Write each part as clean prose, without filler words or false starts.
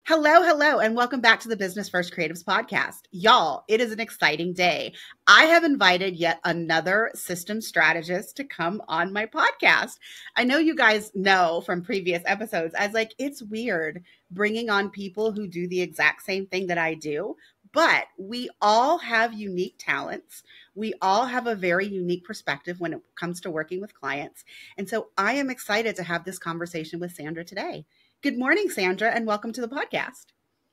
Hello, hello, and welcome back to the Business First Creatives podcast. Y'all, it is an exciting day. I have invited yet another system strategist to come on my podcast. I know you guys know from previous episodes, it's weird bringing on people who do the exact same thing that I do, but we all have unique talents. We all have a very unique perspective when it comes to working with clients. And so I am excited to have this conversation with Sandra today. Good morning, Sandra, and welcome to the podcast.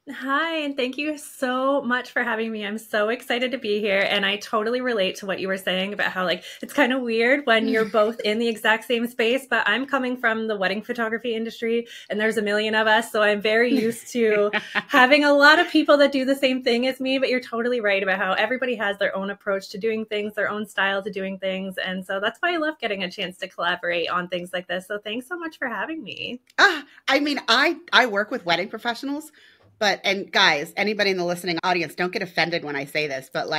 Hi, and thank you so much for having me. I'm so excited to be here. And I totally relate to what you were saying about how it's kind of weird when you're both in the exact same space, but I'm coming from the wedding photography industry and there's a million of us. So I'm very used to having a lot of people that do the same thing as me, but you're totally right about how everybody has their own approach to doing things, their own style to doing things. And so that's why I love getting a chance to collaborate on things like this. So thanks so much for having me. I work with wedding professionals. And guys, anybody in the listening audience, don't get offended when I say this, but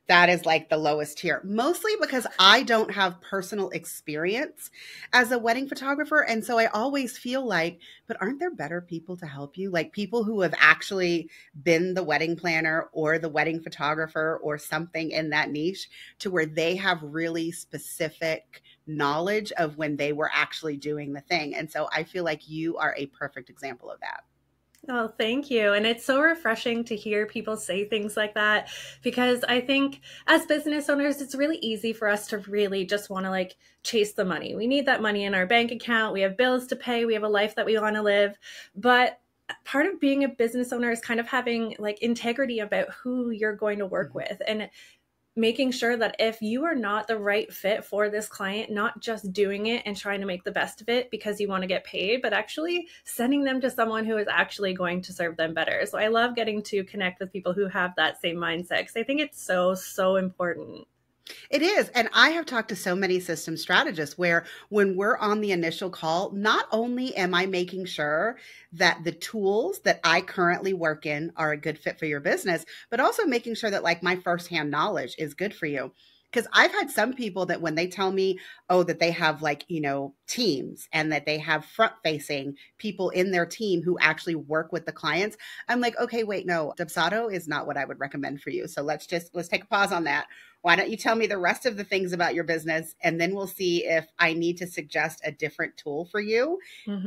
that is the lowest tier, mostly because I don't have personal experience as a wedding photographer. And so I always feel but aren't there better people to help you? People who have actually been the wedding planner or the wedding photographer or something in that niche to where they have really specific knowledge of when they were actually doing the thing. And so I feel like you are a perfect example of that. Oh, thank you. And it's so refreshing to hear people say things like that, because I think as business owners, it's really easy for us to really just want to chase the money. We need that money in our bank account. We have bills to pay. We have a life that we want to live. But part of being a business owner is kind of having integrity about who you're going to work with, and making sure that if you are not the right fit for this client, not just doing it and trying to make the best of it because you want to get paid, but actually sending them to someone who is actually going to serve them better. So I love getting to connect with people who have that same mindset, because I think it's so, so important. It is. And I have talked to so many system strategists where when we're on the initial call, not only am I making sure that the tools that I currently work in are a good fit for your business, but also making sure that my firsthand knowledge is good for you. Because I've had some people that when they tell me, that they have teams and that they have front facing people in their team who actually work with the clients, I'm okay, wait, no, Dubsado is not what I would recommend for you. So let's take a pause on that. Why don't you tell me the rest of the things about your business, and then we'll see if I need to suggest a different tool for you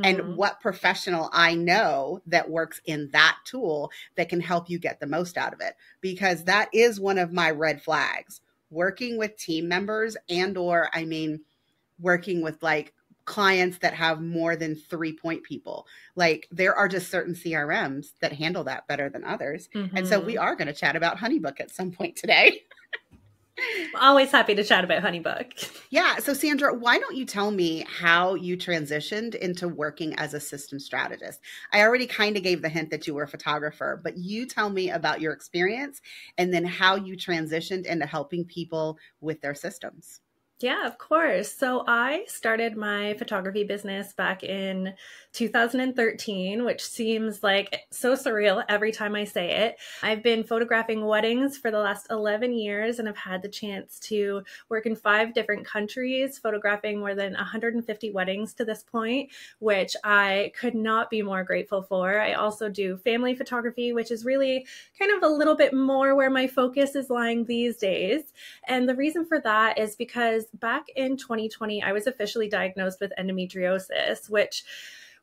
and what professional I know that works in that tool that can help you get the most out of it. Because that is one of my red flags. Working with team members working with clients that have more than 3 point people. There are just certain CRMs that handle that better than others. And so we are going to chat about HoneyBook at some point today. Always happy to chat about HoneyBook. Yeah. So Sandra, why don't you tell me how you transitioned into working as a system strategist? I already kind of gave the hint that you were a photographer, but you tell me about your experience and then how you transitioned into helping people with their systems. Yeah, of course. So I started my photography business back in 2013, which seems so surreal every time I say it. I've been photographing weddings for the last 11 years and have had the chance to work in 5 different countries, photographing more than 150 weddings to this point, which I could not be more grateful for. I also do family photography, which is really kind of a little bit more where my focus is lying these days. And the reason for that is because back in 2020, I was officially diagnosed with endometriosis, which,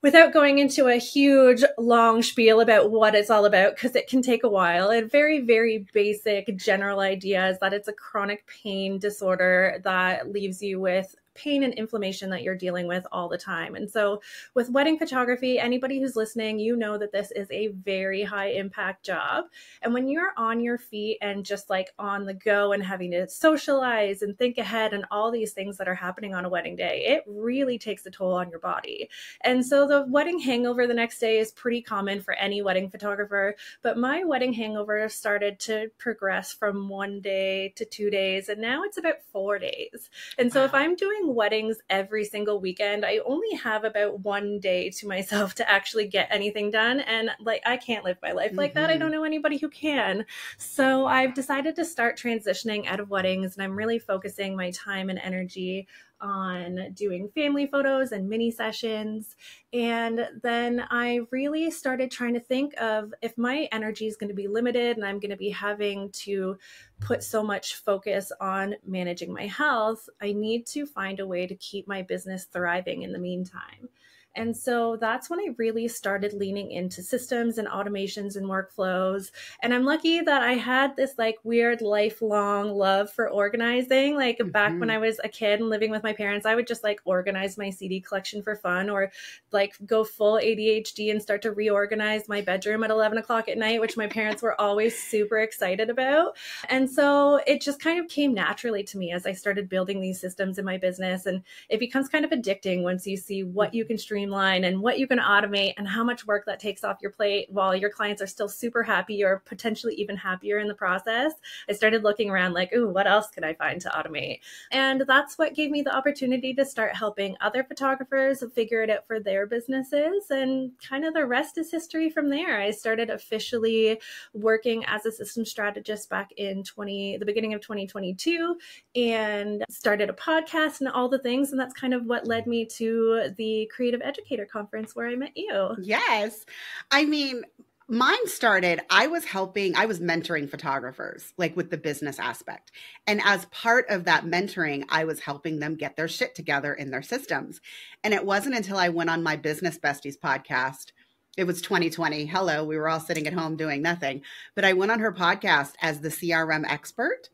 without going into a huge long spiel about what it's all about, because it can take a while, a very, very basic general idea is that it's a chronic pain disorder that leaves you with pain and inflammation that you're dealing with all the time. And so with wedding photography, anybody who's listening, you know that this is a very high impact job. And when you're on your feet and just on the go and having to socialize and think ahead and all these things that are happening on a wedding day, it really takes a toll on your body. And so the wedding hangover the next day is pretty common for any wedding photographer. But my wedding hangover started to progress from 1 day to 2 days, and now it's about 4 days. And so if I'm doing weddings every single weekend, I only have about 1 day to myself to actually get anything done. And I can't live my life like that. I don't know anybody who can. So I've decided to start transitioning out of weddings, and I'm really focusing my time and energy on doing family photos and mini sessions. And then I really started trying to think of, if my energy is going to be limited and I'm going to be having to put so much focus on managing my health, I need to find a way to keep my business thriving in the meantime. And so that's when I really started leaning into systems and automations and workflows. And I'm lucky that I had this like weird lifelong love for organizing. Like back when I was a kid and living with my parents, I would just like organize my CD collection for fun, or like go full ADHD and start to reorganize my bedroom at 11 o'clock at night, which my parents were always super excited about. And so it just kind of came naturally to me as I started building these systems in my business. And it becomes kind of addicting once you see what you can streamline and what you can automate and how much work that takes off your plate while your clients are still super happy or potentially even happier in the process. I started looking around like, ooh, what else can I find to automate? And that's what gave me the opportunity to start helping other photographers figure it out for their businesses. And kind of the rest is history from there. I started officially working as a system strategist back in the beginning of 2022, and started a podcast and all the things. And that's kind of what led me to the Creative Educator conference where I met you. Yes. I mean, mine started, I was mentoring photographers, like with the business aspect. And as part of that mentoring, I was helping them get their shit together in their systems. And it wasn't until I went on my Business Besties podcast. It was 2020. Hello, we were all sitting at home doing nothing. But I went on her podcast as the CRM expert.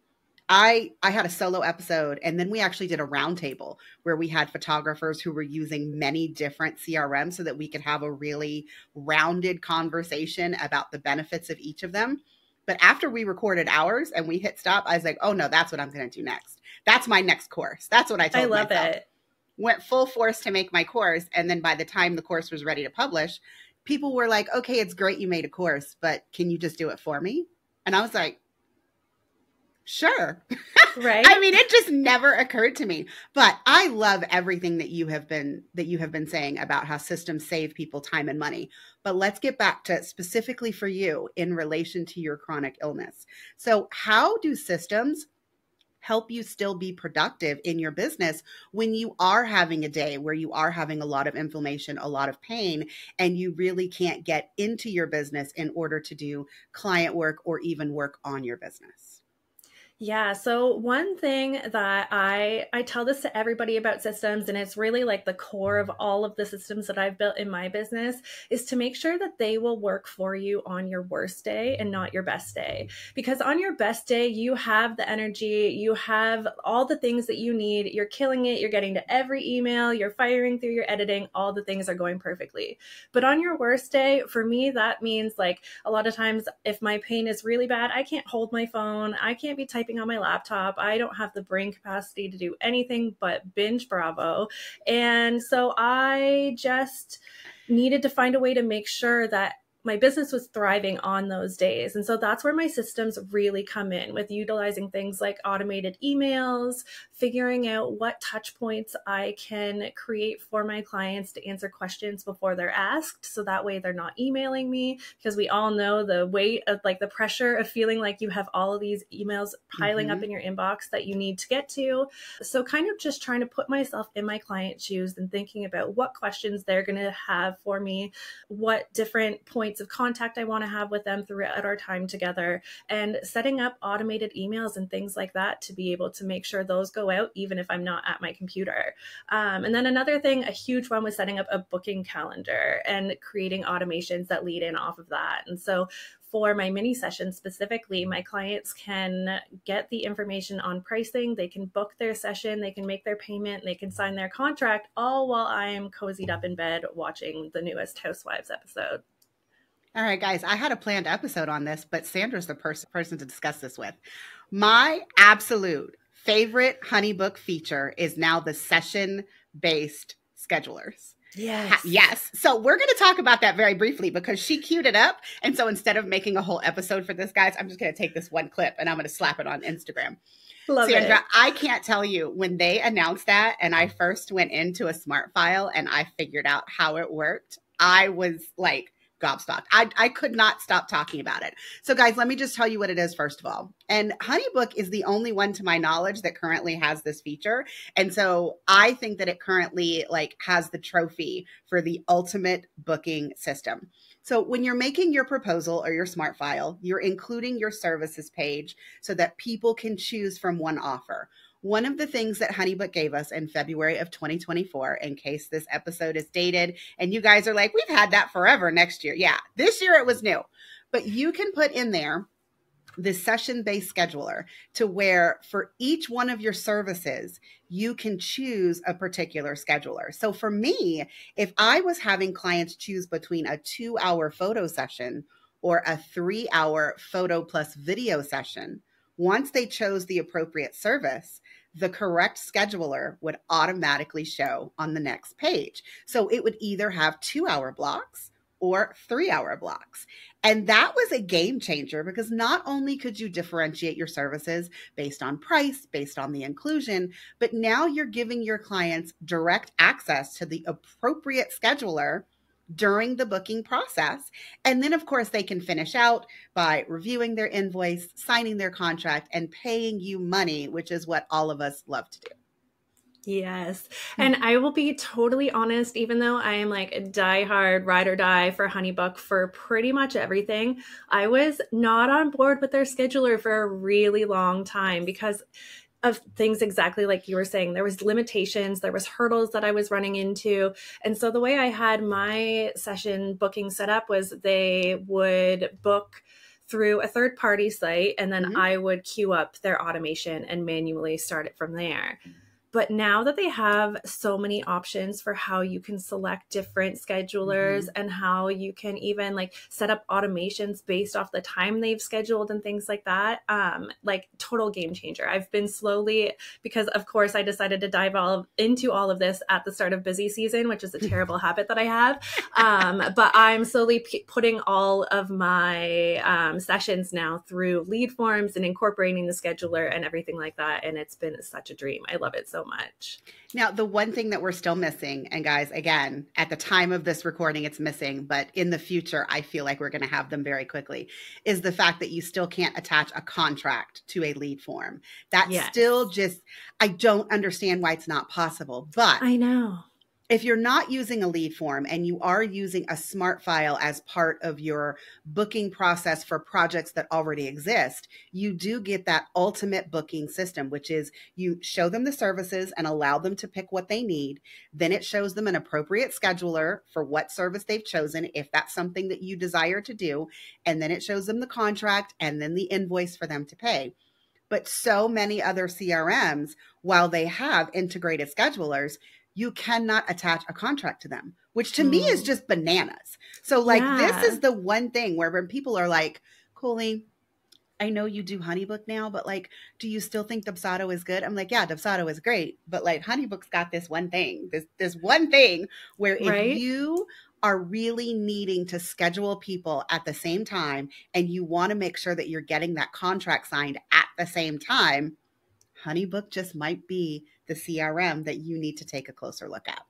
I had a solo episode, and then we actually did a roundtable where we had photographers who were using many different CRMs so that we could have a really rounded conversation about the benefits of each of them. But after we recorded ours and we hit stop, I was like, oh no, that's what I'm going to do next. That's my next course. That's what I told myself. I love it. Went full force to make my course. And then by the time the course was ready to publish, people were like, okay, it's great you made a course, but can you just do it for me? And I was like, sure. Right. I mean, it just never occurred to me, but I love everything that you have been saying about how systems save people time and money. But let's get back to specifically for you in relation to your chronic illness. So how do systems help you still be productive in your business when you are having a day where you are having a lot of inflammation, a lot of pain, and you really can't get into your business in order to do client work or even work on your business? Yeah. So one thing that I tell this to everybody about systems, and it's really like the core of all of the systems that I've built in my business, is to make sure that they will work for you on your worst day and not your best day. Because on your best day, you have the energy, you have all the things that you need, you're killing it, you're getting to every email, you're firing through your editing, all the things are going perfectly. But on your worst day, for me, that means like a lot of times if my pain is really bad, I can't hold my phone, I can't be typing on my laptop. I don't have the brain capacity to do anything but binge Bravo. And so I just needed to find a way to make sure that my business was thriving on those days. And so that's where my systems really come in, with utilizing things like automated emails, figuring out what touch points I can create for my clients to answer questions before they're asked. So that way they're not emailing me, because we all know the weight of like the pressure of feeling like you have all of these emails piling up in your inbox that you need to get to. So kind of just trying to put myself in my client's shoes and thinking about what questions they're going to have for me, what different points of contact I want to have with them throughout our time together, and setting up automated emails and things like that to be able to make sure those go out even if I'm not at my computer. And then another thing, a huge one, was setting up a booking calendar and creating automations that lead in off of that. And so for my mini sessions specifically, my clients can get the information on pricing, they can book their session, they can make their payment, they can sign their contract, all while I am cozied up in bed watching the newest Housewives episode. All right, guys, I had a planned episode on this, but Sandra's the person to discuss this with. My absolute favorite HoneyBook feature is now the session-based schedulers. Yes. Yes. So we're going to talk about that very briefly because she queued it up. And so instead of making a whole episode for this, guys, I'm just going to take this one clip and I'm going to slap it on Instagram. Love Sandra, it. I can't tell you, when they announced that and I first went into a smart file and I figured out how it worked, I was like gobstopped. I could not stop talking about it. So guys, let me just tell you what it is first of all. And HoneyBook is the only one to my knowledge that currently has this feature. And so I think that it currently like has the trophy for the ultimate booking system. So when you're making your proposal or your smart file, you're including your services page so that people can choose from one offer. One of the things that HoneyBook gave us in February of 2024, in case this episode is dated and you guys are like, we've had that forever next year. Yeah, this year it was new. But you can put in there the session-based scheduler to where for each one of your services, you can choose a particular scheduler. So for me, if I was having clients choose between a 2-hour photo session or a 3-hour photo plus video session, once they chose the appropriate service, the correct scheduler would automatically show on the next page. So it would either have 2-hour blocks or 3-hour blocks. And that was a game changer because not only could you differentiate your services based on price, based on the inclusion, but now you're giving your clients direct access to the appropriate scheduler during the booking process. And then, of course, they can finish out by reviewing their invoice, signing their contract, and paying you money, which is what all of us love to do. Yes. And I will be totally honest, even though I am like a diehard ride or die for HoneyBook for pretty much everything, I was not on board with their scheduler for a really long time because of things exactly like you were saying. There was limitations, there was hurdles that I was running into. And so the way I had my session booking set up was they would book through a third-party site, and then I would queue up their automation and manually start it from there. But now that they have so many options for how you can select different schedulers and how you can even like set up automations based off the time they've scheduled and things like that, like total game changer. I've been slowly, because of course I decided to dive into all of this at the start of busy season, which is a terrible habit that I have. But I'm slowly putting all of my sessions now through lead forms and incorporating the scheduler and everything like that. And it's been such a dream. I love it so much. Now, the one thing that we're still missing, and guys, again, at the time of this recording, it's missing, but in the future, I feel like we're going to have them very quickly, is the fact that you still can't attach a contract to a lead form. That's still just, I don't understand why it's not possible, but I know. If you're not using a lead form and you are using a smart file as part of your booking process for projects that already exist, you do get that ultimate booking system, which is you show them the services and allow them to pick what they need. Then it shows them an appropriate scheduler for what service they've chosen, if that's something that you desire to do. And then it shows them the contract and then the invoice for them to pay. But so many other CRMs, while they have integrated schedulers, you cannot attach a contract to them, which to me is just bananas. So like, this is the one thing where when people are like, Cooley, I know you do HoneyBook now, but like, do you still think Dubsado is good? I'm like, yeah, Dubsado is great. But like HoneyBook's got this one thing, this one thing where if you are really needing to schedule people at the same time and you want to make sure that you're getting that contract signed at the same time, HoneyBook just might be the CRM that you need to take a closer look at.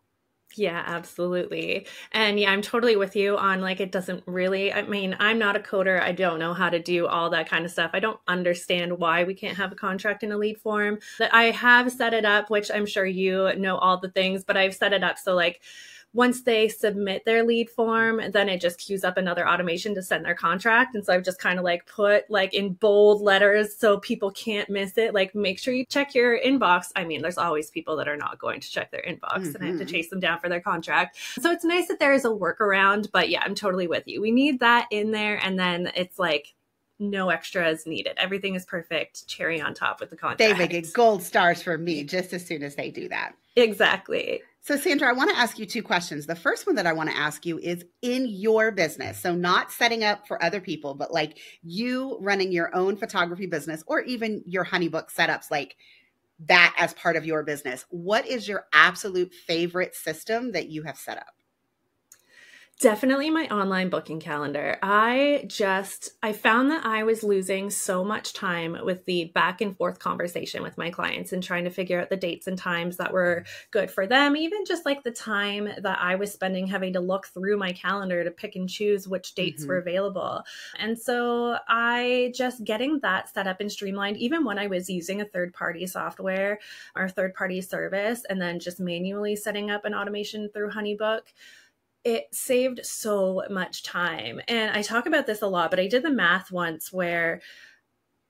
Yeah, absolutely. And yeah, I'm totally with you on like, it doesn't really, I mean, I'm not a coder. I don't know how to do all that kind of stuff. I don't understand why we can't have a contract in a lead form. That I have set it up, which I'm sure you know all the things, but I've set it up so like, once they submit their lead form, then it just queues up another automation to send their contract. And so I've just kind of like put like in bold letters so people can't miss it. Like, make sure you check your inbox. I mean, there's always people that are not going to check their inbox and I have to chase them down for their contract. So it's nice that there is a workaround, but yeah, I'm totally with you. We need that in there. And then it's like, no extras needed. Everything is perfect. Cherry on top with the contract. They get gold stars for me just as soon as they do that. Exactly. So Sandra, I want to ask you two questions. The first one that I want to ask you is in your business. So not setting up for other people, but like you running your own photography business or even your HoneyBook setups, like that as part of your business. What is your absolute favorite system that you have set up? Definitely my online booking calendar. I found that I was losing so much time with the back and forth conversation with my clients and trying to figure out the dates and times that were good for them. Even just like the time that I was spending having to look through my calendar to pick and choose which dates were available. And so I just getting that set up and streamlined, even when I was using a third-party software or third-party service, and then just manually setting up an automation through HoneyBook, it saved so much time. And I talk about this a lot, but I did the math once where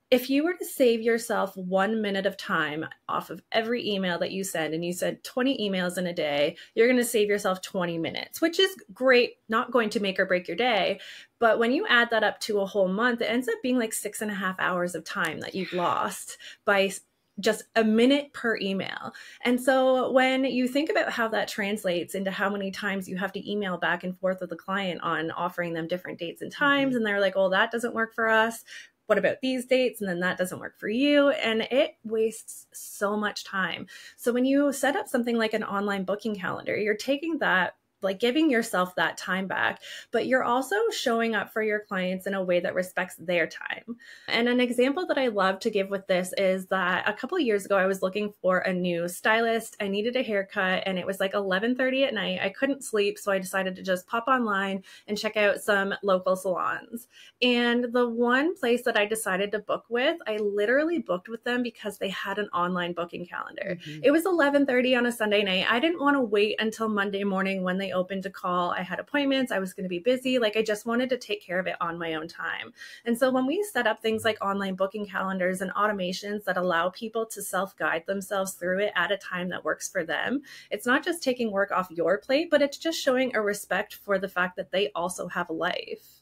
if you were to save yourself 1 minute of time off of every email that you send, and you send 20 emails in a day, you're going to save yourself 20 minutes, which is great, not going to make or break your day. But when you add that up to a whole month, it ends up being like 6.5 hours of time that you've lost by just a minute per email. And so when you think about how that translates into how many times you have to email back and forth with a client on offering them different dates and times, and they're like, oh, that doesn't work for us. What about these dates? And then that doesn't work for you. And it wastes so much time. So when you set up something like an online booking calendar, you're taking that, like giving yourself that time back, but you're also showing up for your clients in a way that respects their time. And an example that I love to give with this is that a couple of years ago, I was looking for a new stylist. I needed a haircut and it was like 11:30 at night. I couldn't sleep. So I decided to just pop online and check out some local salons. And the one place that I decided to book with, I literally booked with them because they had an online booking calendar. It was 11:30 on a Sunday night. I didn't want to wait until Monday morning when they opened to call. I had appointments. I was going to be busy. Like I just wanted to take care of it on my own time. And so when we set up things like online booking calendars and automations that allow people to self-guide themselves through it at a time that works for them, it's not just taking work off your plate, but it's just showing a respect for the fact that they also have a life.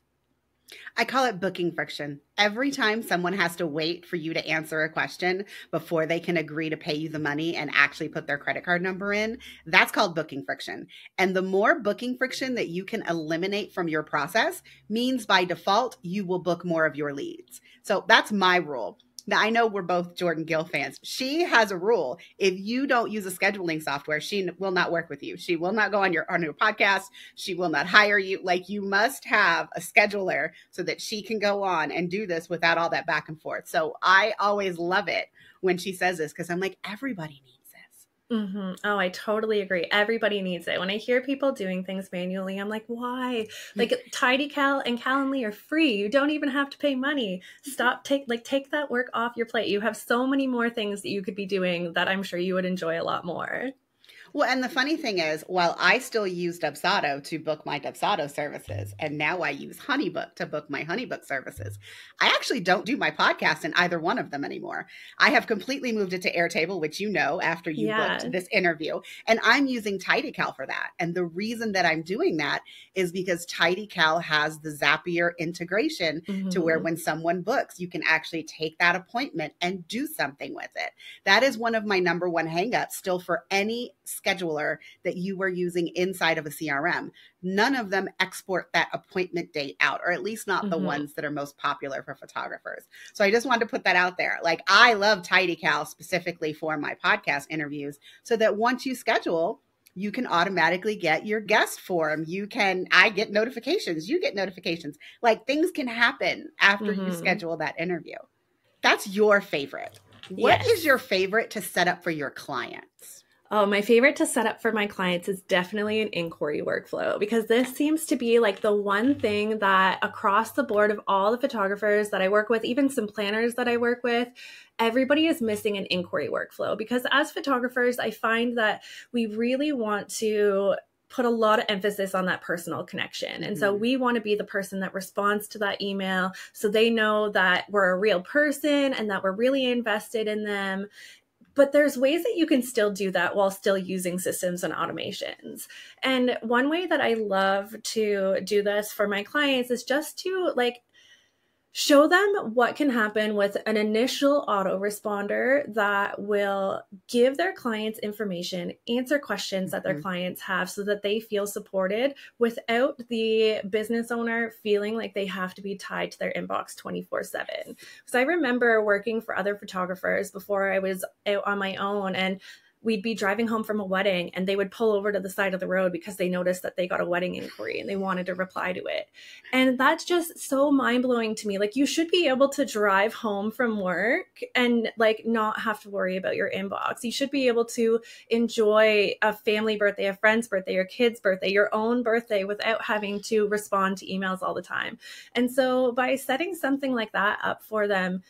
I call it booking friction. Every time someone has to wait for you to answer a question before they can agree to pay you the money and actually put their credit card number in, that's called booking friction. And the more booking friction that you can eliminate from your process means by default, you will book more of your leads. So that's my rule. Now, I know we're both Jordan Gill fans. She has a rule. If you don't use a scheduling software, she will not work with you. She will not go on your podcast. She will not hire you. Like, you must have a scheduler so that she can go on and do this without all that back and forth. So I always love it when she says this because I'm like, everybody needs this. Oh, I totally agree. Everybody needs it. When I hear people doing things manually, I'm like, why? Like TidyCal and Calendly are free. You don't even have to pay money. Take that work off your plate. You have so many more things that you could be doing that I'm sure you would enjoy a lot more. Well, and the funny thing is, while I still use Dubsado to book my Dubsado services, and now I use HoneyBook to book my HoneyBook services, I actually don't do my podcast in either one of them anymore. I have completely moved it to Airtable, which you know after you booked this interview, and I'm using TidyCal for that. And the reason that I'm doing that is because TidyCal has the Zapier integration to where when someone books, you can actually take that appointment and do something with it. That is one of my number one hangups still for any scheduler that you were using inside of a CRM. None of them export that appointment date out, or at least not the ones that are most popular for photographers. So I just wanted to put that out there. Like, I love TidyCal specifically for my podcast interviews so that once you schedule, you can automatically get your guest form. I get notifications, you get notifications. Like, things can happen after you schedule that interview. That's your favorite. What is your favorite to set up for your clients? Oh, my favorite to set up for my clients is definitely an inquiry workflow, because this seems to be like the one thing that across the board of all the photographers that I work with, even some planners that I work with, everybody is missing an inquiry workflow. Because as photographers, I find that we really want to put a lot of emphasis on that personal connection. And so we want to be the person that responds to that email so they know that we're a real person and that we're really invested in them. But there's ways that you can still do that while still using systems and automations. And one way that I love to do this for my clients is just to show them what can happen with an initial autoresponder that will give their clients information, answer questions that their clients have so that they feel supported without the business owner feeling like they have to be tied to their inbox 24/7. Because I remember working for other photographers before I was out on my own, and we'd be driving home from a wedding and they would pull over to the side of the road because they noticed that they got a wedding inquiry and they wanted to reply to it. And that's just so mind-blowing to me. Like, you should be able to drive home from work and like not have to worry about your inbox. You should be able to enjoy a family birthday, a friend's birthday, your kid's birthday, your own birthday without having to respond to emails all the time. And so by setting something like that up for them,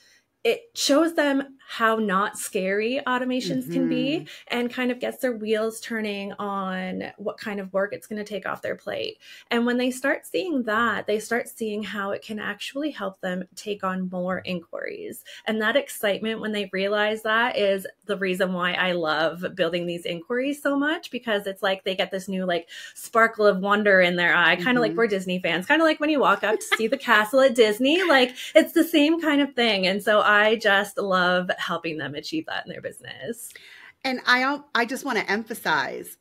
it shows them how not scary automations can be, and kind of gets their wheels turning on what kind of work it's going to take off their plate. And when they start seeing that, they start seeing how it can actually help them take on more inquiries. And that excitement when they realize that is the reason why I love building these inquiries so much, because it's like they get this new like sparkle of wonder in their eye, kind of like we're Disney fans, kind of like when you walk up to see the castle at Disney, like it's the same kind of thing. And so I just love helping them achieve that in their business. And I just want to emphasize,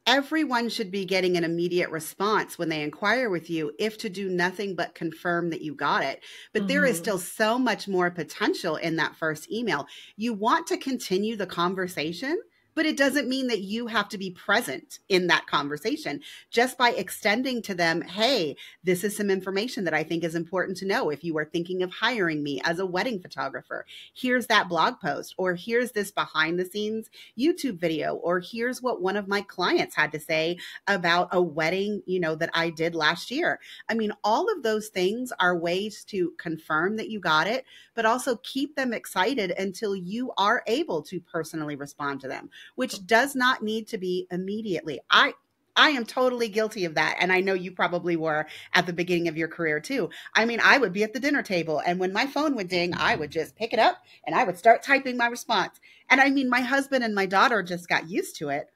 everyone should be getting an immediate response when they inquire with you, if to do nothing but confirm that you got it. But there is still so much more potential in that first email. You want to continue the conversation, but it doesn't mean that you have to be present in that conversation. Just by extending to them, hey, this is some information that I think is important to know if you are thinking of hiring me as a wedding photographer. Here's that blog post, or here's this behind the scenes YouTube video, or here's what one of my clients had to say about a wedding, that I did last year. I mean, all of those things are ways to confirm that you got it, but also keep them excited until you are able to personally respond to them, which does not need to be immediately. I am totally guilty of that. And I know you probably were at the beginning of your career too. I mean, I would be at the dinner table, and when my phone would ding, I would just pick it up and I would start typing my response. And I mean, my husband and my daughter just got used to it,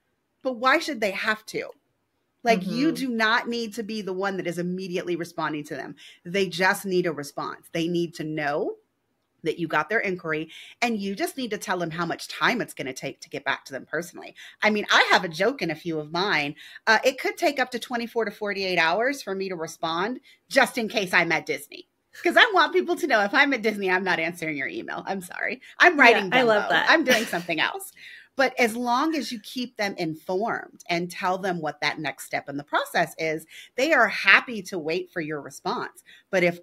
but why should they have to? Like, you do not need to be the one that is immediately responding to them. They just need a response. They need to know that you got their inquiry, and you just need to tell them how much time it's going to take to get back to them personally. I mean, I have a joke in a few of mine. It could take up to 24 to 48 hours for me to respond, just in case I'm at Disney. Because I want people to know, if I'm at Disney, I'm not answering your email. I'm sorry. I'm writing Dumbo. I love that. I'm doing something else. But as long as you keep them informed and tell them what that next step in the process is, they are happy to wait for your response. But if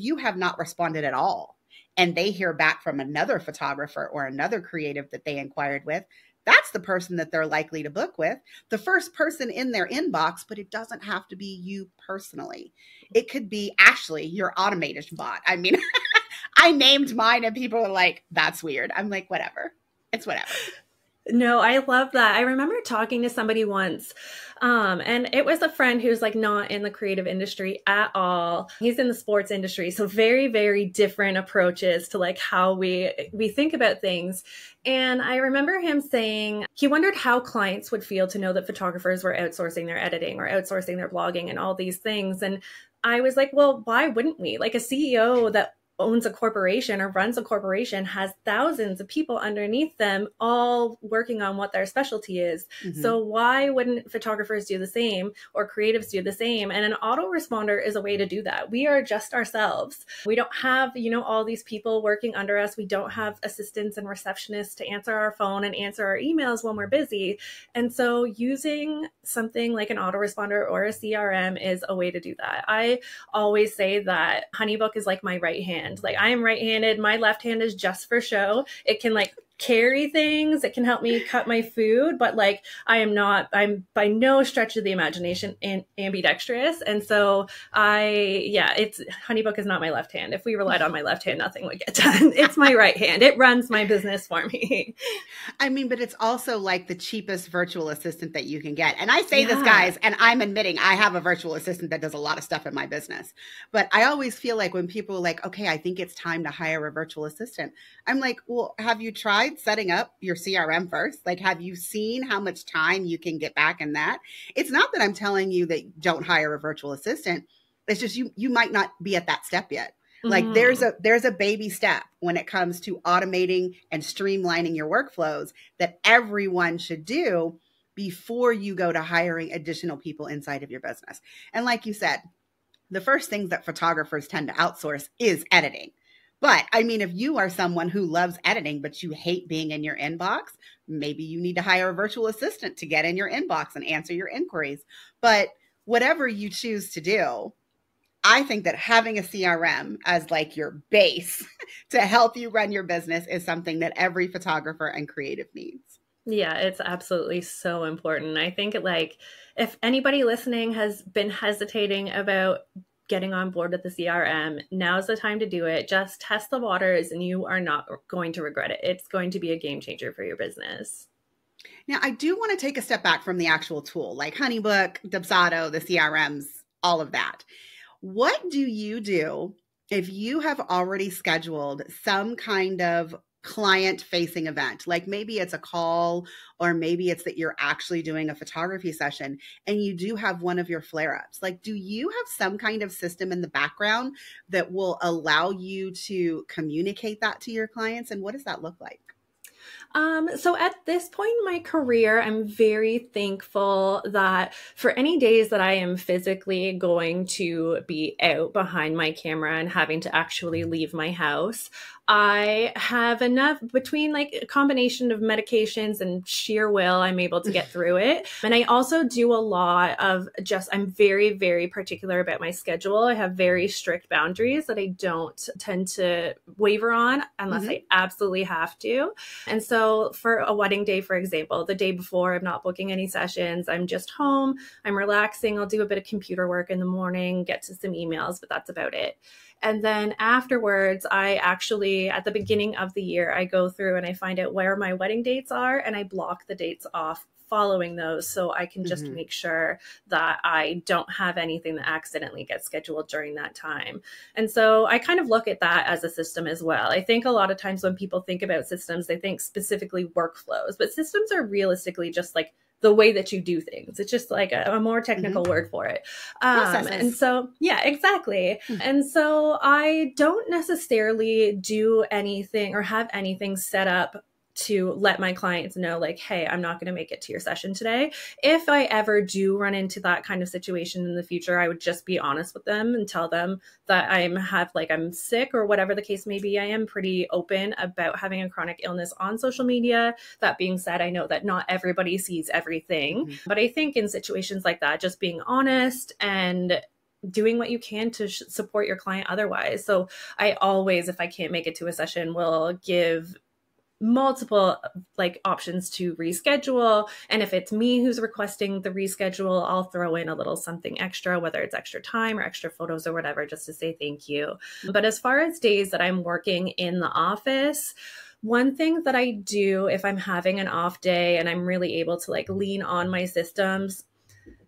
you have not responded at all, and they hear back from another photographer or another creative that they inquired with, that's the person that they're likely to book with, the first person in their inbox. But it doesn't have to be you personally. It could be Ashley, your automation bot. I mean, I named mine and people are like, that's weird. I'm like, whatever. It's whatever. No, I love that. I remember talking to somebody once, and it was a friend who's like not in the creative industry at all. He's in the sports industry. So very, very different approaches to like how we think about things. And I remember him saying he wondered how clients would feel to know that photographers were outsourcing their editing or outsourcing their blogging and all these things. And I was like, well, why wouldn't we? Like, a CEO that owns a corporation or runs a corporation has thousands of people underneath them, all working on what their specialty is. So why wouldn't photographers do the same, or creatives do the same? And an autoresponder is a way to do that. We are just ourselves. We don't have, all these people working under us. We don't have assistants and receptionists to answer our phone and answer our emails when we're busy. And so using something like an autoresponder or a CRM is a way to do that. I always say that HoneyBook is like my right hand. Like, I am right-handed. My left hand is just for show. It can like carry things. It can help me cut my food, but like, I'm by no stretch of the imagination ambidextrous. And so HoneyBook is not my left hand. If we relied on my left hand, nothing would get done. It's my right hand. It runs my business for me. I mean, but it's also like the cheapest virtual assistant that you can get. And I say this, guys, and I'm admitting I have a virtual assistant that does a lot of stuff in my business. But I always feel like when people are like, okay, I think it's time to hire a virtual assistant, I'm like, well, have you tried setting up your CRM first? Like, have you seen how much time you can get back in that? It's not that I'm telling you that don't hire a virtual assistant. It's just you might not be at that step yet. Like, there's a baby step when it comes to automating and streamlining your workflows that everyone should do before you go to hiring additional people inside of your business. And like you said, the first things that photographers tend to outsource is editing. But I mean, if you are someone who loves editing, but you hate being in your inbox, Maybe you need to hire a virtual assistant to get in your inbox and answer your inquiries. But whatever you choose to do, I think that having a CRM as like your base to help you run your business is something that every photographer and creative needs. Yeah, it's absolutely so important. I think like if anybody listening has been hesitating about getting on board with the CRM, now's the time to do it. Just test the waters and you are not going to regret it. It's going to be a game changer for your business. Now, I do want to take a step back from the actual tool, like HoneyBook, Dubsado, the CRMs, all of that. What do you do if you have already scheduled some kind of client-facing event? Like maybe it's a call, or maybe it's that you're actually doing a photography session and you do have one of your flare-ups. Like, do you have some kind of system in the background that will allow you to communicate that to your clients? And what does that look like? So at this point in my career, I'm very thankful that for any days that I am physically going to be out behind my camera and having to actually leave my house, I have enough between like a combination of medications and sheer will, I'm able to get through it. And I also do a lot of I'm very, very particular about my schedule. I have very strict boundaries that I don't tend to waver on unless I absolutely have to. And so for a wedding day, for example, the day before, I'm not booking any sessions. I'm just home. I'm relaxing. I'll do a bit of computer work in the morning, get to some emails, but that's about it. And then afterwards, I actually, at the beginning of the year, I go through and I find out where my wedding dates are and I block the dates off following those so I can just make sure that I don't have anything that accidentally gets scheduled during that time. And so I kind of look at that as a system as well. I think a lot of times when people think about systems, they think specifically workflows, but systems are realistically just like the way that you do things. It's just like a more technical word for it. And so, yeah, exactly. And so I don't necessarily do anything or have anything set up to let my clients know like, hey, I'm not going to make it to your session today. If I ever do run into that kind of situation in the future, I would just be honest with them and tell them that I'm sick or whatever the case may be. I am pretty open about having a chronic illness on social media. That being said, I know that not everybody sees everything, but I think in situations like that, just being honest and doing what you can to support your client otherwise. So I always, if I can't make it to a session, will give multiple like options to reschedule. And if it's me who's requesting the reschedule, I'll throw in a little something extra, whether it's extra time or extra photos or whatever, just to say thank you. But as far as days that I'm working in the office, one thing that I do if I'm having an off day and I'm really able to like lean on my systems,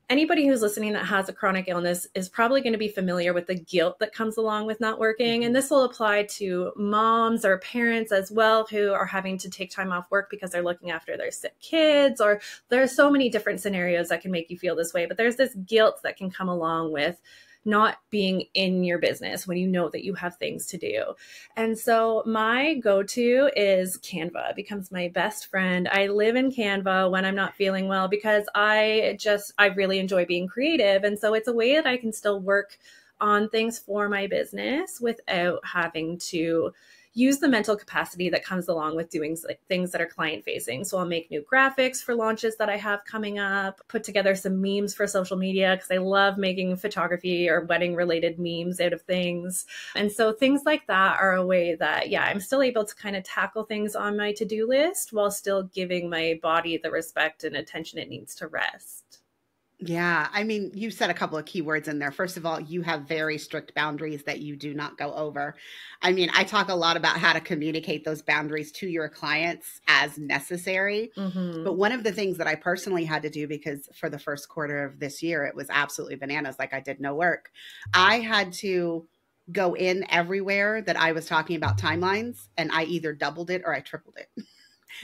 anybody who's listening that has a chronic illness is probably going to be familiar with the guilt that comes along with not working. And this will apply to moms or parents as well who are having to take time off work because they're looking after their sick kids, or there's so many different scenarios that can make you feel this way. But there's this guilt that can come along with not being in your business when you know that you have things to do. And so my go-to is Canva. It becomes my best friend. I live in Canva when I'm not feeling well because I really enjoy being creative. And so it's a way that I can still work on things for my business without having to use the mental capacity that comes along with doing things that are client facing. So I'll make new graphics for launches that I have coming up, put together some memes for social media because I love making photography or wedding related memes out of things. And so things like that are a way that, yeah, I'm still able to kind of tackle things on my to-do list while still giving my body the respect and attention it needs to rest. Yeah. I mean, you said a couple of key words in there. First of all, you have very strict boundaries that you do not go over. I mean, I talk a lot about how to communicate those boundaries to your clients as necessary. But one of the things that I personally had to do, because for the first quarter of this year, it was absolutely bananas. Like I did no work. I had to go in everywhere that I was talking about timelines, and I either doubled it or I tripled it.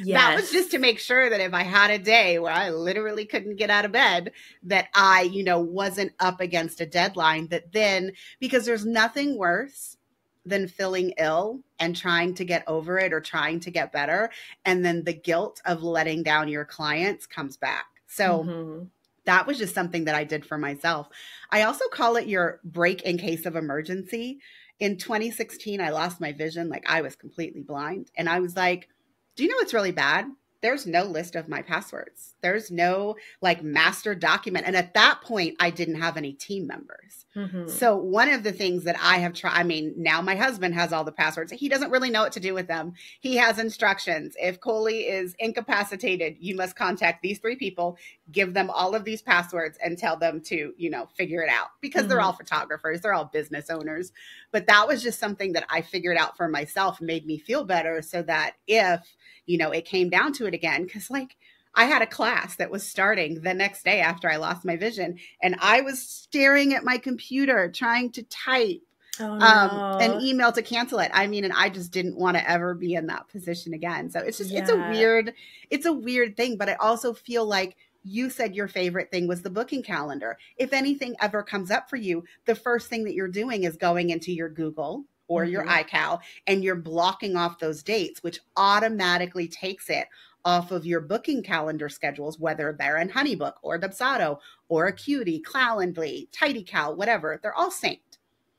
Yes. That was just to make sure that if I had a day where I literally couldn't get out of bed, that I, wasn't up against a deadline, that then, because there's nothing worse than feeling ill and trying to get over it or trying to get better. And then the guilt of letting down your clients comes back. So that was just something that I did for myself. I also call it your break in case of emergency. In 2016, I lost my vision. Like I was completely blind. And I was like, do you know what's really bad? there's no list of my passwords. There's no like master document. And at that point, I didn't have any team members. Mm-hmm. So one of the things that I have tried, I mean, now my husband has all the passwords. He doesn't really know what to do with them. He has instructions. If Coley is incapacitated, you must contact these 3 people, give them all of these passwords and tell them to, you know, figure it out, because they're all photographers. They're all business owners. But that was just something that I figured out for myself, made me feel better, so that if, you know, it came down to it again, because like I had a class that was starting the next day after I lost my vision, and I was staring at my computer trying to type an email to cancel it. I mean, and I just didn't want to ever be in that position again. So it's just, it's a weird thing. But I also feel like you said your favorite thing was the booking calendar. If anything ever comes up for you, the first thing that you're doing is going into your Google or your iCal, and you're blocking off those dates, which automatically takes it off of your booking calendar schedules, whether they're in HoneyBook or Dubsado or Acuity, Calendly, TidyCal, whatever. They're all synced.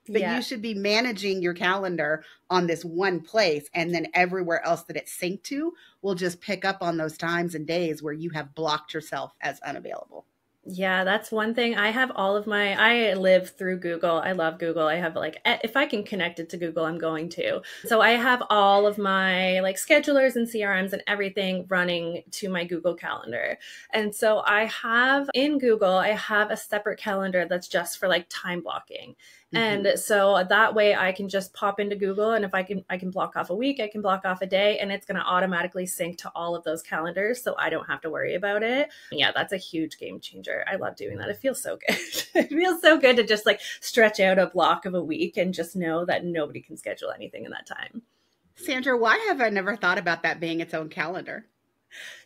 But you should be managing your calendar on this one place, and then everywhere else that it's synced to will just pick up on those times and days where you have blocked yourself as unavailable. Yeah, that's one thing. I live through Google. I love Google. I have like, if I can connect it to Google, I'm going to. So I have all of my like schedulers and CRMs and everything running to my Google Calendar. And so I have in Google, I have a separate calendar that's just for like time blocking. And so that way I can just pop into Google, and if I can block off a week, I can block off a day, and it's going to automatically sync to all of those calendars. So I don't have to worry about it. Yeah, that's a huge game changer. I love doing that. It feels so good. It feels so good to just like stretch out a block of a week and just know that nobody can schedule anything in that time. Sandra, why have I never thought about that being its own calendar?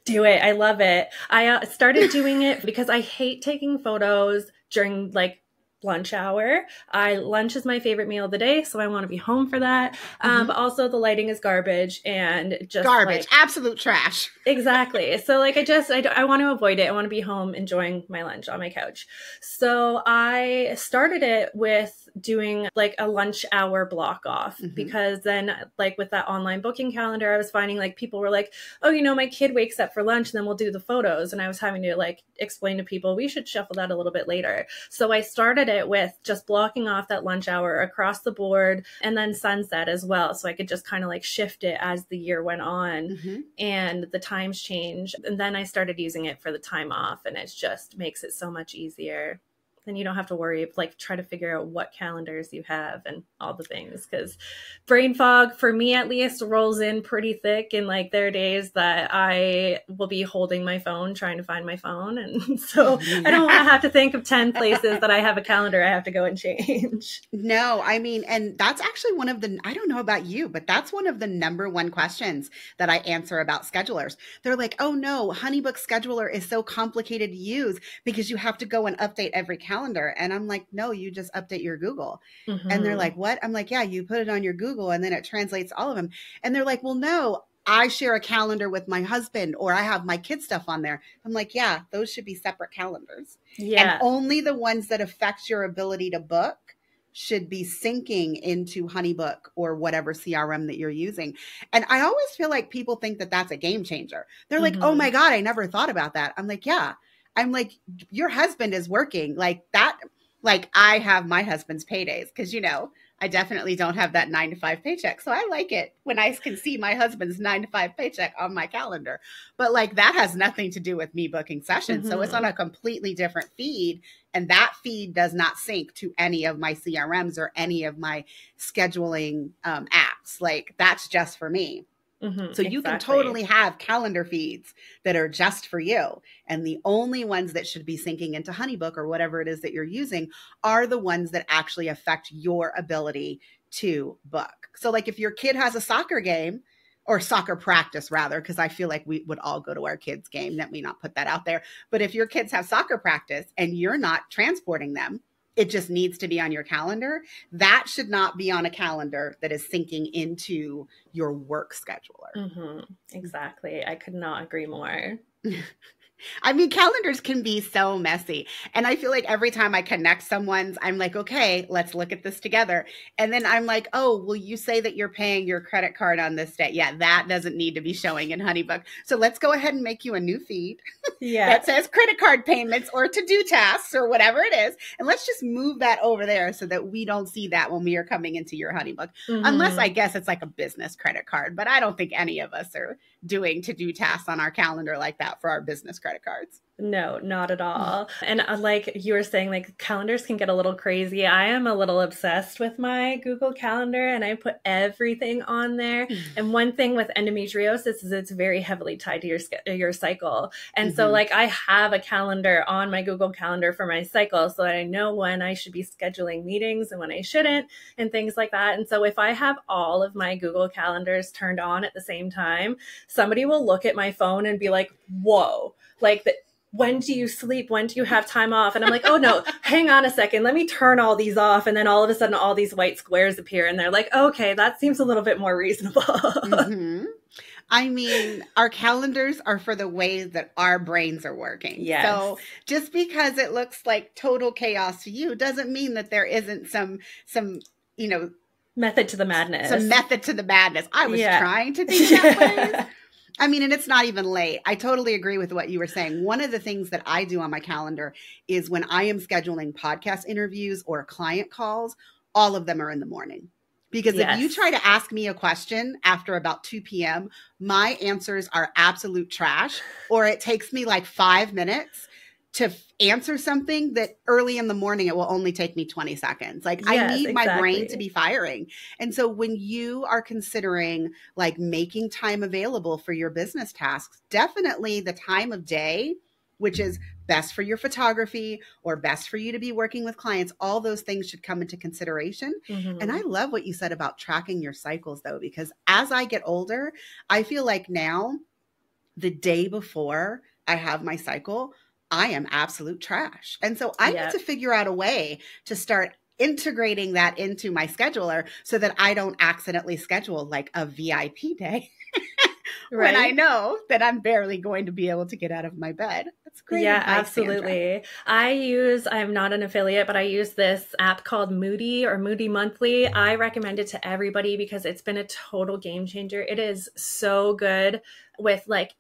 Do it. I love it. I started doing it because I hate taking photos during like lunch hour. Lunch is my favorite meal of the day, so I want to be home for that. But also the lighting is garbage and just garbage, like, absolute trash. Exactly. So like I want to avoid it. I want to be home enjoying my lunch on my couch. So I started it with doing like a lunch hour block off, because then like with that online booking calendar, I was finding like people were like, oh, you know, my kid wakes up for lunch and then we'll do the photos. And I was having to like explain to people, we should shuffle that a little bit later. So I started it with just blocking off that lunch hour across the board, and then sunset as well. So I could just kind of like shift it as the year went on and the times change. And then I started using it for the time off, and it just makes it so much easier. Then you don't have to worry, like try to figure out what calendars you have and all the things, because brain fog, for me at least, rolls in pretty thick. And like there are days that I will be holding my phone trying to find my phone. And so I don't want to have to think of 10 places that I have a calendar I have to go and change. No, I mean, and that's actually one of the, I don't know about you, but that's one of the number one questions that I answer about schedulers. They're like, oh no, HoneyBook Scheduler is so complicated to use because you have to go and update every calendar. And I'm like, no, you just update your Google. And they're like, what? I'm like, yeah, you put it on your Google and then it translates all of them. And they're like, well, no, I share a calendar with my husband, or I have my kid stuff on there. I'm like, yeah, those should be separate calendars. Yeah. And only the ones that affect your ability to book should be syncing into HoneyBook or whatever CRM that you're using. And I always feel like people think that that's a game changer. They're like, oh my God, I never thought about that. I'm like, yeah. I'm like, your husband is working like that. Like I have my husband's paydays, because, you know, I definitely don't have that 9-to-5 paycheck. So I like it when I can see my husband's 9-to-5 paycheck on my calendar. But like that has nothing to do with me booking sessions. So it's on a completely different feed. And that feed does not sync to any of my CRMs or any of my scheduling apps. Like that's just for me. So you can totally have calendar feeds that are just for you. And the only ones that should be syncing into HoneyBook or whatever it is that you're using are the ones that actually affect your ability to book. So like if your kid has a soccer game, or soccer practice rather, because I feel like we would all go to our kids' game. Let me not put that out there. But if your kids have soccer practice and you're not transporting them, it just needs to be on your calendar. That should not be on a calendar that is syncing into your work scheduler. Exactly. I could not agree more. I mean, calendars can be so messy. And I feel like every time I connect someone's, I'm like, okay, let's look at this together. And then I'm like, oh, well, you say that you're paying your credit card on this day. Yeah, that doesn't need to be showing in HoneyBook. So let's go ahead and make you a new feed Yeah. that says credit card payments or to-do tasks or whatever it is. And let's just move that over there so that we don't see that when we are coming into your HoneyBook. Unless I guess it's like a business credit card, but I don't think any of us are doing to-do tasks on our calendar like that for our business credit cards. No, not at all. And like you were saying, like calendars can get a little crazy. I am a little obsessed with my Google Calendar and I put everything on there. And one thing with endometriosis is it's very heavily tied to your cycle. And so like I have a calendar on my Google Calendar for my cycle so that I know when I should be scheduling meetings and when I shouldn't and things like that. And so if I have all of my Google Calendars turned on at the same time, somebody will look at my phone and be like, whoa, like when do you sleep? When do you have time off? And I'm like, oh no, hang on a second. Let me turn all these off. And then all of a sudden, all these white squares appear and they're like, okay, that seems a little bit more reasonable. I mean, our calendars are for the ways that our brains are working. Yes. So just because it looks like total chaos to you doesn't mean that there isn't some, method to the madness. Some method to the madness. I was trying to think that way. I mean, and it's not even late. I totally agree with what you were saying. One of the things that I do on my calendar is when I am scheduling podcast interviews or client calls, all of them are in the morning. Because if you try to ask me a question after about 2 p.m., my answers are absolute trash, or it takes me like 5 minutes to answer something that early in the morning, it will only take me 20 seconds. Like I need my brain to be firing. And so when you are considering like making time available for your business tasks, definitely the time of day, which is best for your photography or best for you to be working with clients, all those things should come into consideration. And I love what you said about tracking your cycles though, because as I get older, I feel like now the day before I have my cycle, I am absolute trash. And so I need to figure out a way to start integrating that into my scheduler so that I don't accidentally schedule like a VIP day when I know that I'm barely going to be able to get out of my bed. That's great. Yeah, advice, absolutely. Sandra. I'm not an affiliate, but I use this app called Moody or Moody Monthly. I recommend it to everybody because it's been a total game changer. It is so good with like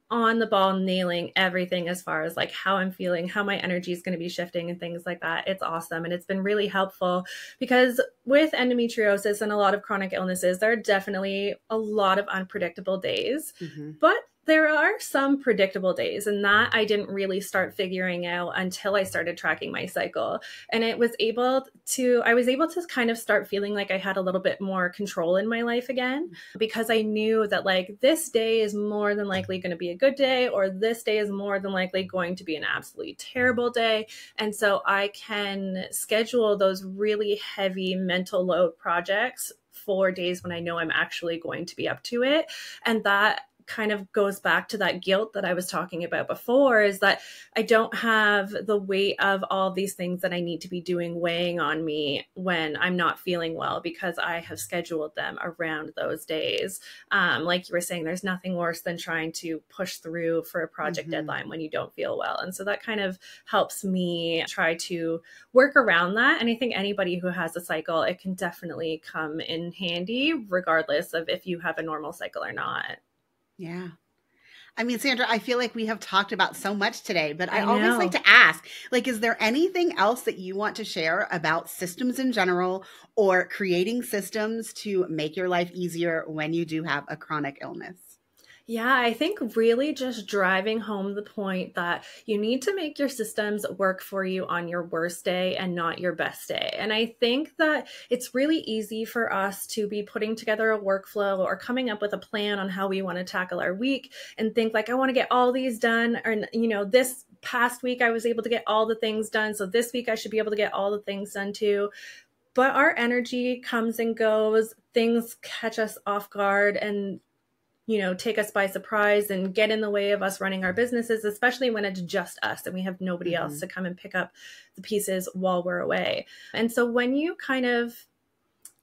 on the ball, nailing everything as far as like how I'm feeling, how my energy is going to be shifting and things like that. It's awesome. And it's been really helpful because with endometriosis and a lot of chronic illnesses, there are definitely a lot of unpredictable days, but there are some predictable days, and that I didn't really start figuring out until I started tracking my cycle. And I was able to kind of start feeling like I had a little bit more control in my life again, because I knew that like this day is more than likely going to be a good day, or this day is more than likely going to be an absolutely terrible day. And so I can schedule those really heavy mental load projects for days when I know I'm actually going to be up to it. And that kind of goes back to that guilt that I was talking about before, is that I don't have the weight of all these things that I need to be doing weighing on me when I'm not feeling well, because I have scheduled them around those days. Like you were saying, there's nothing worse than trying to push through for a project deadline when you don't feel well. And so that kind of helps me try to work around that. And I think anybody who has a cycle, it can definitely come in handy regardless of if you have a normal cycle or not. Yeah. I mean, Sandra, I feel like we have talked about so much today, but I always like to ask, like, is there anything else that you want to share about systems in general or creating systems to make your life easier when you do have a chronic illness? Yeah, I think really just driving home the point that you need to make your systems work for you on your worst day and not your best day. And I think that it's really easy for us to be putting together a workflow or coming up with a plan on how we want to tackle our week and think like, I want to get all these done. Or, you know, this past week I was able to get all the things done, so this week I should be able to get all the things done too. But our energy comes and goes, things catch us off guard and take us by surprise and get in the way of us running our businesses, especially when it's just us and we have nobody else to come and pick up the pieces while we're away. And so when you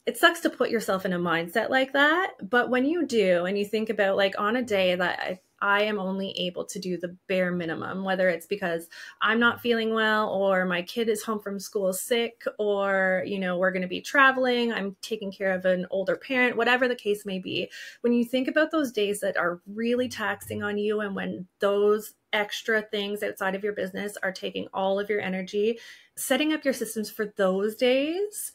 it sucks to put yourself in a mindset like that, but when you do, and you think about like on a day that I am only able to do the bare minimum, whether it's because I'm not feeling well or my kid is home from school sick, or, you know, we're going to be traveling, I'm taking care of an older parent, whatever the case may be. When you think about those days that are really taxing on you, and when those extra things outside of your business are taking all of your energy, setting up your systems for those days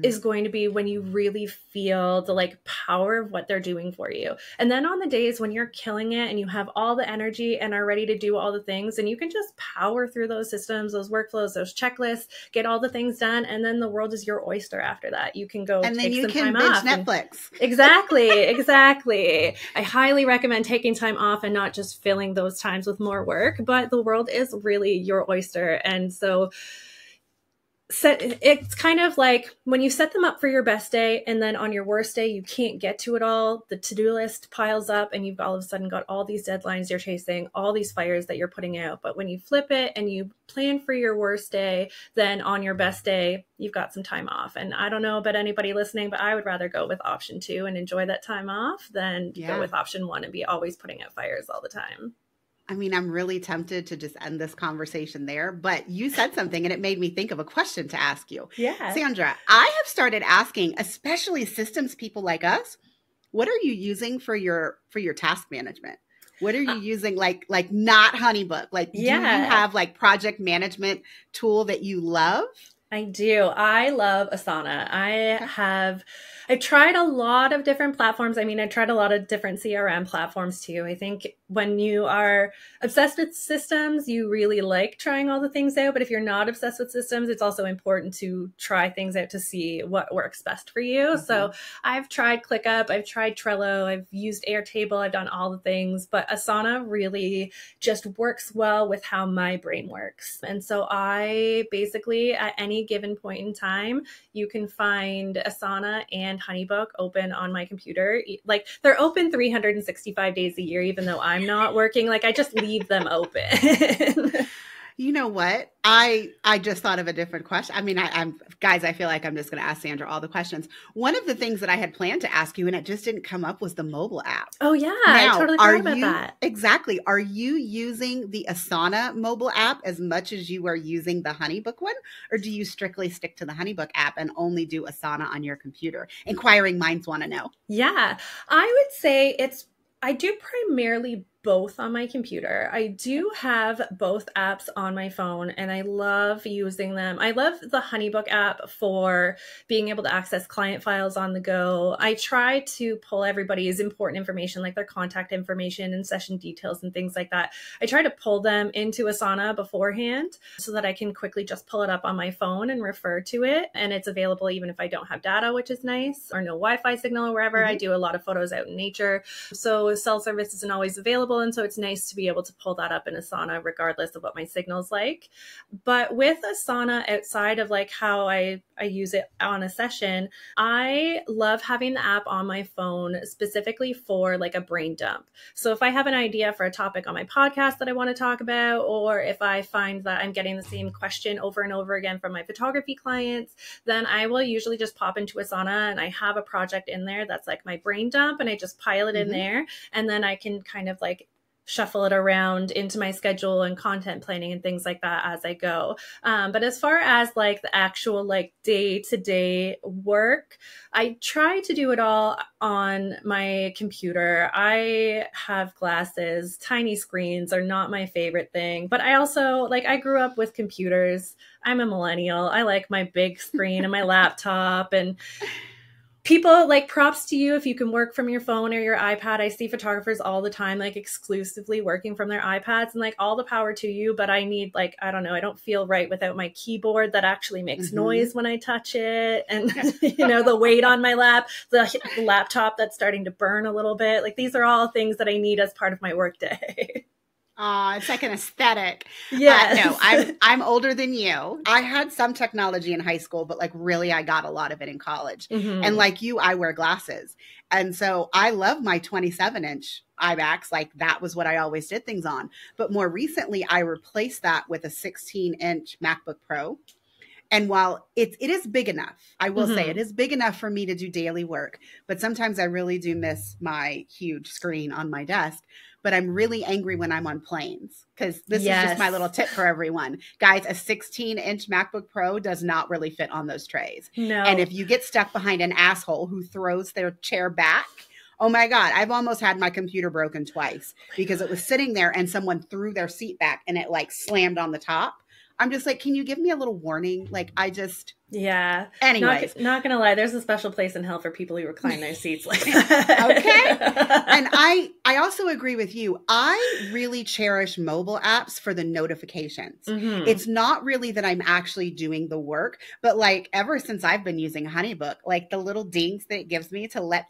is going to be when you really feel the like power of what they're doing for you. And then on the days when you're killing it and you have all the energy and are ready to do all the things, and you can just power through those systems, those workflows, those checklists, get all the things done, and then the world is your oyster after that. You can go and take then you some can time binge off. Netflix. Exactly. I highly recommend taking time off and not just filling those times with more work, but the world is really your oyster. And so it's kind of like when you set them up for your best day, and then on your worst day you can't get to it all, the to-do list piles up, and you've all of a sudden got all these deadlines you're chasing, all these fires that you're putting out. But when you flip it and you plan for your worst day, then on your best day you've got some time off. And I don't know about anybody listening, but I would rather go with option 2 and enjoy that time off than go with option 1 and be always putting out fires all the time. I mean, I'm really tempted to just end this conversation there, but you said something and it made me think of a question to ask you. Yeah. Sandra, I have started asking, especially systems people like us, what are you using for your task management? What are you using, like not HoneyBook? Like, do you have like project management tool that you love? I do. I love Asana. I tried a lot of different platforms. I mean, I tried a lot of different CRM platforms too. I think when you are obsessed with systems, you really like trying all the things out. But if you're not obsessed with systems, it's also important to try things out to see what works best for you. So I've tried ClickUp, I've tried Trello, I've used Airtable, I've done all the things, but Asana really just works well with how my brain works. And so I basically, at any given point in time, you can find Asana and HoneyBook open on my computer. Like, they're open 365 days a year, even though I'm not working. Like, I just leave them open. You know what? I just thought of a different question. I mean, guys, I feel like I'm just going to ask Sandra all the questions. One of the things that I had planned to ask you, and it just didn't come up, was the mobile app. Oh yeah, now, I totally forgot about that. Exactly. Are you using the Asana mobile app as much as you are using the HoneyBook one? Or do you strictly stick to the HoneyBook app and only do Asana on your computer? Inquiring minds want to know. Yeah, I would say I do primarily both on my computer. I do have both apps on my phone and I love using them. I love the HoneyBook app for being able to access client files on the go. I try to pull everybody's important information, like their contact information and session details and things like that. I try to pull them into Asana beforehand so that I can quickly just pull it up on my phone and refer to it. And it's available even if I don't have data, which is nice, or no Wi-Fi signal or wherever. I do a lot of photos out in nature, so cell service isn't always available. And so it's nice to be able to pull that up in Asana regardless of what my signal's like. But with Asana, outside of like how I use it on a session, I love having the app on my phone specifically for like a brain dump. So if I have an idea for a topic on my podcast that I want to talk about, or if I find that I'm getting the same question over and over again from my photography clients, then I will usually just pop into Asana and I have a project in there that's like my brain dump, and I just pile it in there, and then I can kind of like shuffle it around into my schedule and content planning and things like that as I go. But as far as like the actual like day-to-day work, I try to do it all on my computer. I have glasses. Tiny screens are not my favorite thing, but I also like, I grew up with computers. I'm a millennial. I like my big screen and my laptop, and people, like, props to you if you can work from your phone or your iPad. I see photographers all the time, like, exclusively working from their iPads, and like, all the power to you. But I need, like, I don't know, I don't feel right without my keyboard that actually makes noise when I touch it. And, you know, the weight on my lap, the laptop that's starting to burn a little bit. Like, these are all things that I need as part of my workday. It's like an aesthetic. Yes. No, I'm older than you. I had some technology in high school, but like really I got a lot of it in college. And like you, I wear glasses. And so I love my 27-inch iMacs. Like, that was what I always did things on. But more recently, I replaced that with a 16-inch MacBook Pro. And while it is big enough, I will say Mhm. it is big enough for me to do daily work, but sometimes I really do miss my huge screen on my desk. But I'm really angry when I'm on planes, because this is just my little Yes. tip for everyone. Guys, a 16-inch MacBook Pro does not really fit on those trays. And No. if you get stuck behind an asshole who throws their chair back, oh my God, I've almost had my computer broken twice because it was sitting there and someone threw their seat back and it like slammed on the top. I'm just like, can you give me a little warning? Like, Yeah. anyways. Not gonna lie, there's a special place in hell for people who recline their seats like Okay. that. And I also agree with you. I really cherish mobile apps for the notifications. Mhm. It's not really that I'm actually doing the work, but like ever since I've been using HoneyBook, like the little dings that it gives me to let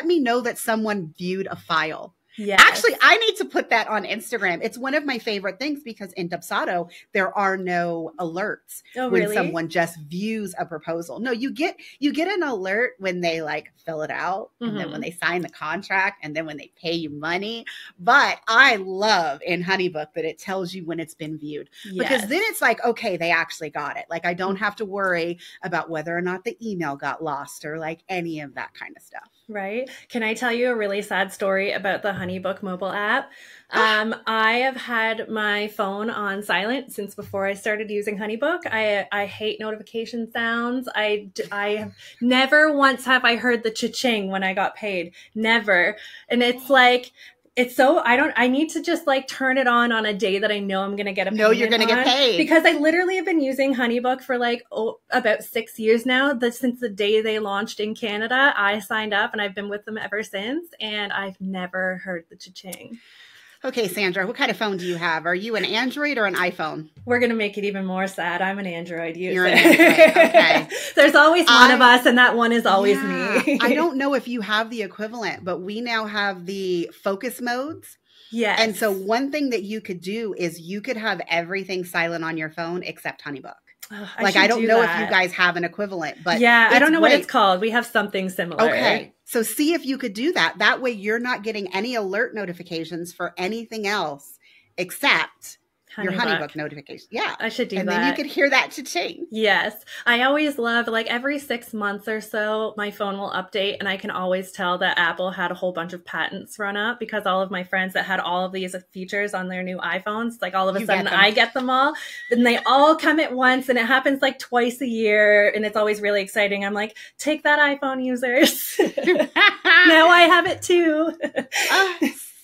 me know that someone viewed a file. Yes. Actually, I need to put that on Instagram. It's one of my favorite things because in Dubsado, there are no alerts Oh, when really? someone just views a proposal. No, you get an alert when they like fill it out, and then when they sign the contract, and then when they pay you money. But I love in HoneyBook that it tells you when it's been viewed, because then it's like, okay, they actually got it. Like I don't have to worry about whether or not the email got lost or like any of that kind of stuff. Right. Can I tell you a really sad story about the HoneyBook mobile app? I have had my phone on silent since before I started using HoneyBook. I hate notification sounds. I have never once have I heard the cha-ching when I got paid. Never. And it's like, it's so, I need to just like turn it on a day that I know I'm going to get a payment. No, you're going to get paid. Because I literally have been using HoneyBook for like about 6 years now. Since the day they launched in Canada, I signed up and I've been with them ever since. And I've never heard the cha-ching. Okay, Sandra, what kind of phone do you have? Are you an Android or an iPhone? We're going to make it even more sad. I'm an Android user. You're an Android. Okay. There's always one of us, and that one is always me. I don't know if you have the equivalent, but we now have the focus modes. Yes. And so one thing that you could do is you could have everything silent on your phone except HoneyBook. I don't know if you guys have an equivalent, but yeah, I don't know what it's called. We have something similar. Okay. So see if you could do that. That way you're not getting any alert notifications for anything else except your HoneyBook notification. Yeah. I should do that. And then you could hear that cha-ching. Yes. I always love, like every 6 months or so, my phone will update and I can always tell that Apple had a whole bunch of patents run up because all of my friends that had all of these features on their new iPhones, like all of a sudden I get them all and they all come at once and it happens like twice a year and it's always really exciting. I'm like, take that iPhone users. Now I have it too.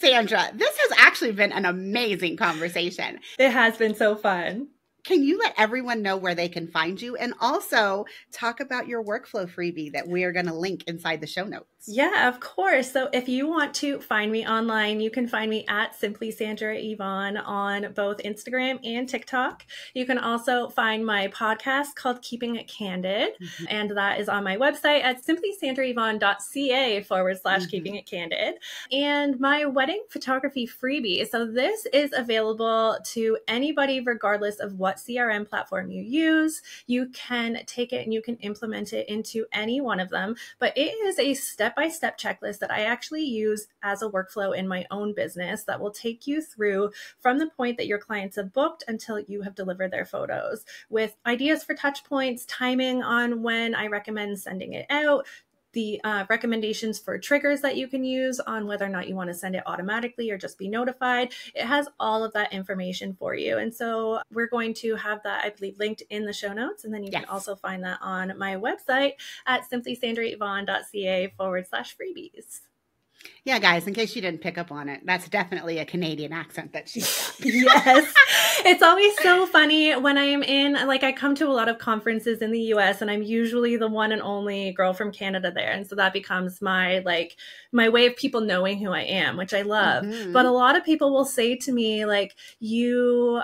Sandra, this has actually been an amazing conversation. It has been so fun. Can you let everyone know where they can find you and also talk about your workflow freebie that we are going to link inside the show notes? Yeah, of course. So if you want to find me online, you can find me at Simply Sandra Yvonne on both Instagram and TikTok. You can also find my podcast called Keeping It Candid. And that is on my website at simplysandrayvonne.ca/Keeping It Candid. And my wedding photography freebie. So this is available to anybody regardless of what CRM platform you use. You can take it and you can implement it into any one of them, but it is a step-by-step checklist that I actually use as a workflow in my own business that will take you through from the point that your clients have booked until you have delivered their photos, with ideas for touch points, timing on when I recommend sending it out, the recommendations for triggers that you can use on whether or not you want to send it automatically or just be notified. It has all of that information for you. And so we're going to have that, I believe, linked in the show notes. And then you can also find that on my website at simplysandrayvonne.ca/freebies. Yeah, guys, in case you didn't pick up on it, that's definitely a Canadian accent that she's got. Yes. It's always so funny when I am in, like, I come to a lot of conferences in the US and I'm usually the one and only girl from Canada there. And so that becomes my way of people knowing who I am, which I love. But a lot of people will say to me, you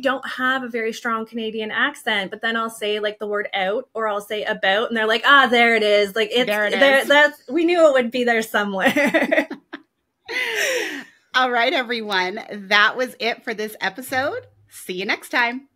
don't have a very strong Canadian accent, but then I'll say like the word out or I'll say about and they're like, there it is. Like there it is. We knew it would be there somewhere. All right, everyone. That was it for this episode. See you next time.